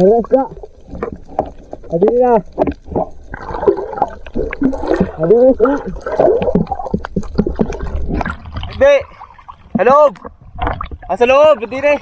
Aras ka. Adili na. Adili na. Hindi. Sa loob. Sa loob. Adili.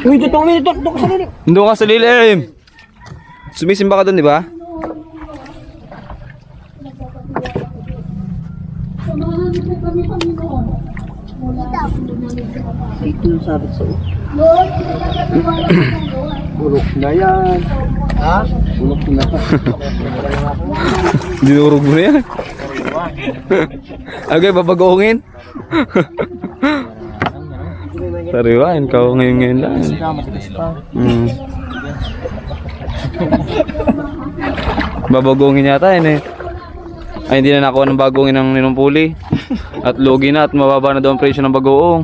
Uy, doon ka sa lilim. Doon ka sa lilim. Sumisimba ka doon, di ba? Ito yung sabit sa'yo. Bulok na yan. Ha? Bulok na. Dinurog mo na yan. Okay, babagongin. Sariwain, ikaw ngayon lang. Babagongin yata yun eh. Ay, hindi na nakuha ng bagongin ng ninumpuli. At lugi na at mababa na daw ang presyo ng bagoong.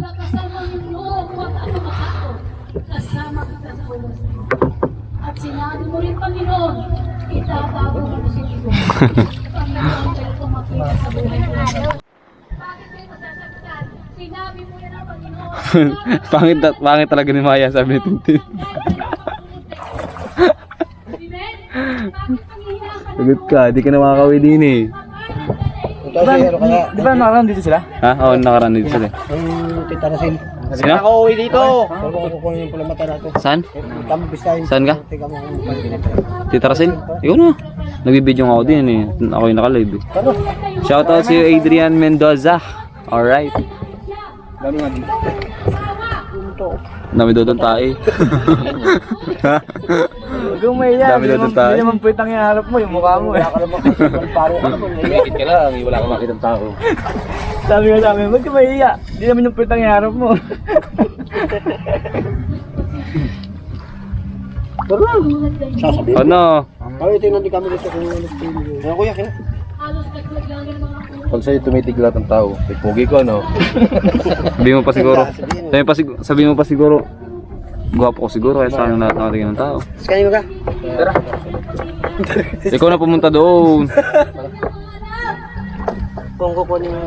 At sinabi mo rin, Panginoon, itatago mo si Diyos. Panginoon, kayo tumakita sa buhay ko. Bakit kayo masasaktan? Sinabi mo yan ang Panginoon. Pangit talaga ni Maya, sabi ni Tintin. Sagot ka, di ka na makakawi din eh. Di ba nakaraan dito sila? Ha? Oo, nakaraan dito sila. Ang titarasin. Sino? Ako uwi dito. Pero kung kukunin yung pula mata nato. Saan? Tama pistahin. Saan ka? Tika mo. Titarasin? Ikaw na. Nagbibidyo nga ako din eh. Ako yung nakalive eh. Shoutout si Adrian Mendoza. Alright. Dami nga dito. Dami doon tayo. Huwag may yan. Dami doon tayo. Hindi naman po itang iharap mo, yung mukha mo eh. Wala ka naman kasi paro ka naman. Nakikit ka lang, wala kang makitang tao. Sabi nga sa amin, huwag ka mahiya. Hindi naman yung po itang iharap mo. Sasabihin. Ano? Kaya tingnan din kami dito kung ano style. Ano kuya, kaya? Halos naglagan ng mga Pag sa'yo tumitig lahat ng tao, pugi ko ano? Sabihin mo pa siguro. Sabihin mo pa siguro. Gwapo ko siguro kaya sa akin lahat nakatingin ng tao. Kanino ka? Tara. Ikaw na pumunta doon. Kung kukunin yung...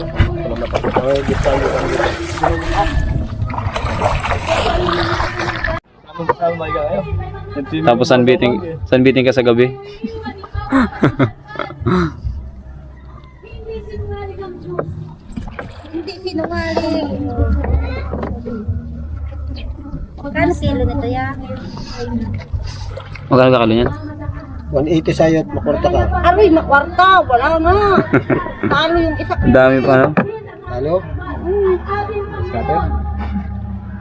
Tapos sunbeating ka sa gabi. hindi sinungaling ang Diyos. Hindi sinungaling. Magkano kilo nito ya? Magkano kakalo yan? 180 sa'yo at makwarta ka. Aroy, makwarta. Wala nga. Talo yung isa. Ang dami pa, no? Halo?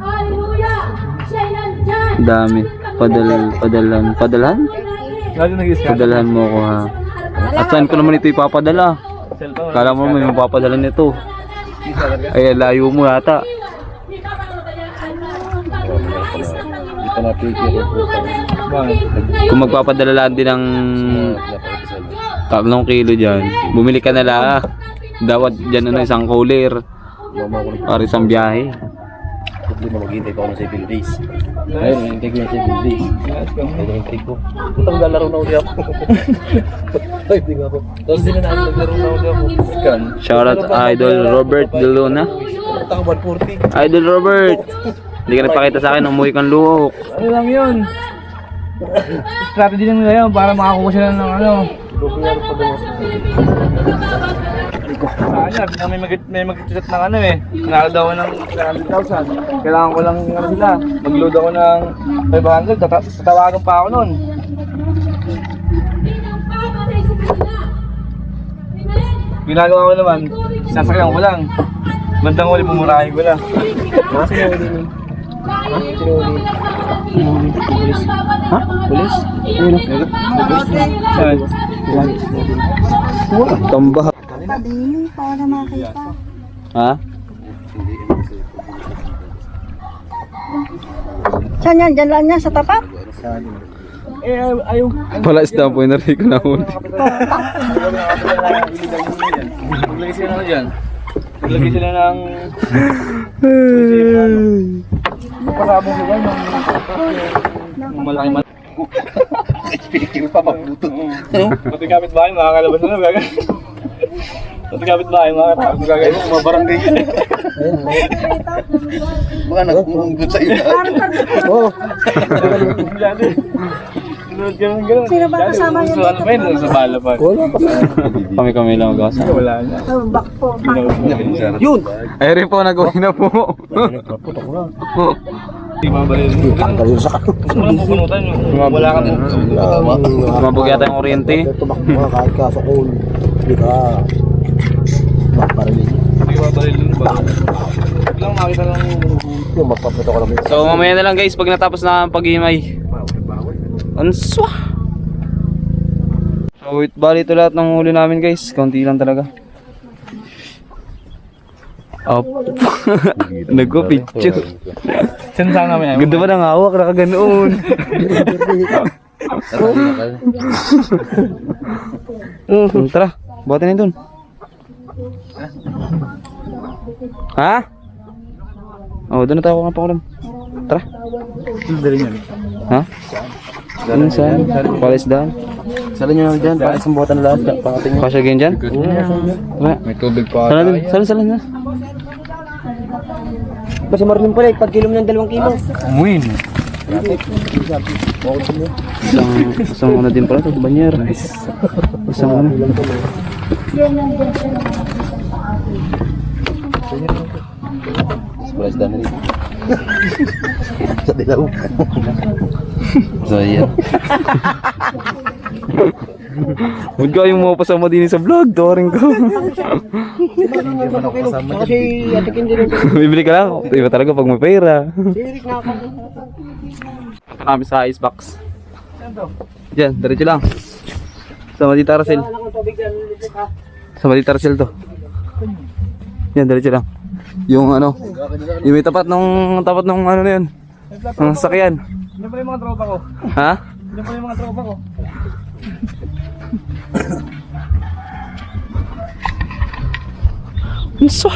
Hallelujah! Siya'y nandyan! Ang dami. Padalhan? Lalo nag-isip. Padalhan mo ko, ha? At saan ko naman ito ipapadala? Cellphone. Kala mo may mapapadala nito. Ay, layo mo yata. Ito na picture. Kung magpapadala lang din ng 3 kilo dyan, bumili ka na lang. Dapat dyan ano, isang cooler. Para isang biyahe. Hindi mo maghintay pa ako ng 7 days. Ayun, hintay ko yung 7 days. Ayun, hintay ko. Putang lalaro na ulit ako. Ay, hindi nga ako. Tapos din na naglaro na ulit ako. Shoutout Idol Robert De Luna. Putang 140. Idol Robert! Hindi ka nagpakita sa akin, umuwi kang luhok. Ano lang yun? Strategy lang nila yun para makakuha sila ng ano. Kanya, may mag-chat ng ano eh. Nanalo daw ng 300,000. Kailangan ko lang ano sila. Mag-load ako ng 500. Tatawagan pa ako nun. Ginagawa ko naman, sasakyan ko lang. Bandang uli, pumurahin ko lang. Ha? Pulis? Tamba. Padili, para makita. Ha? Saan yan? Diyan lang niya sa tapat? Eh, ayaw. Pala isda po yung narinig ko na huli. Maglagay sila na dyan. Maglagay sila ng... Parabong sila ng malaki man. Pinigil pa mabuto. Pati kapit bahay, makakalabas na lang. Pati kapit bahay, makakatapos na gagawin. Mga barangay ka. Mga nagmumunggot sa ila. Oo. Sunod ka ng gano'n. Sino ba kasama niya Ano ba yun? Sa bala pa. Kami lang mag-asa. Wala na. Oh, bakpo. Yun! Ay rin po, nag-uwi na po. Putok na. Hindi mabalil. Tanggal yun sa kato. Gusto mo lang pupunutan yun. Wala ka din. Mabog yata yung kuryente. Tumakbo ka kahit ka sa cool. Hindi ka. Magparinig. Hindi mabalil yun. Huwag lang makita lang Yung magpaputok ka naman. So mamaya na lang guys, pag natapos na ang pag-imay. Answa! So bali ito lahat ng huli namin guys. Kaunti lang talaga. Up. Nagko-picture. Saan saan namin? Ganda ba ng hawak? Nakaganoon. Tara, buhatin na dun. Ha? Oh, doon na tayo nga pa ulam. Tara. Dali niyan. Ha? Ano saan? Palisdaan. Sala nyo lang dyan. Para isang buhatan na lahat. Pangating nyo. Kasya ganyan dyan? Tara. May tubig pa. Sala din. Sala na. Basta marilin pala. Pag-kilo mo ng 2 kilo. Umuin. Isang ano din pala ito. Banyer. Isang ano. Sebelas dan rin. Sa dilaw. So yan. Huwag kayong mapasama din sa vlog. Doring ko. Kasi atikin din ito. Bibili ka lang. Iba talaga pag may pera. Sirik na ako. Ito namin sa icebox. Diyan, diretso lang. Sa Madita Aracel. Sa Madita Aracel to. Yan, diretso lang. Yung ano, yung may tapat nung ano na yun. Ang sakyan. Yan pala yung mga tropa ko. Ha? Yan pala yung mga tropa ko. Answa!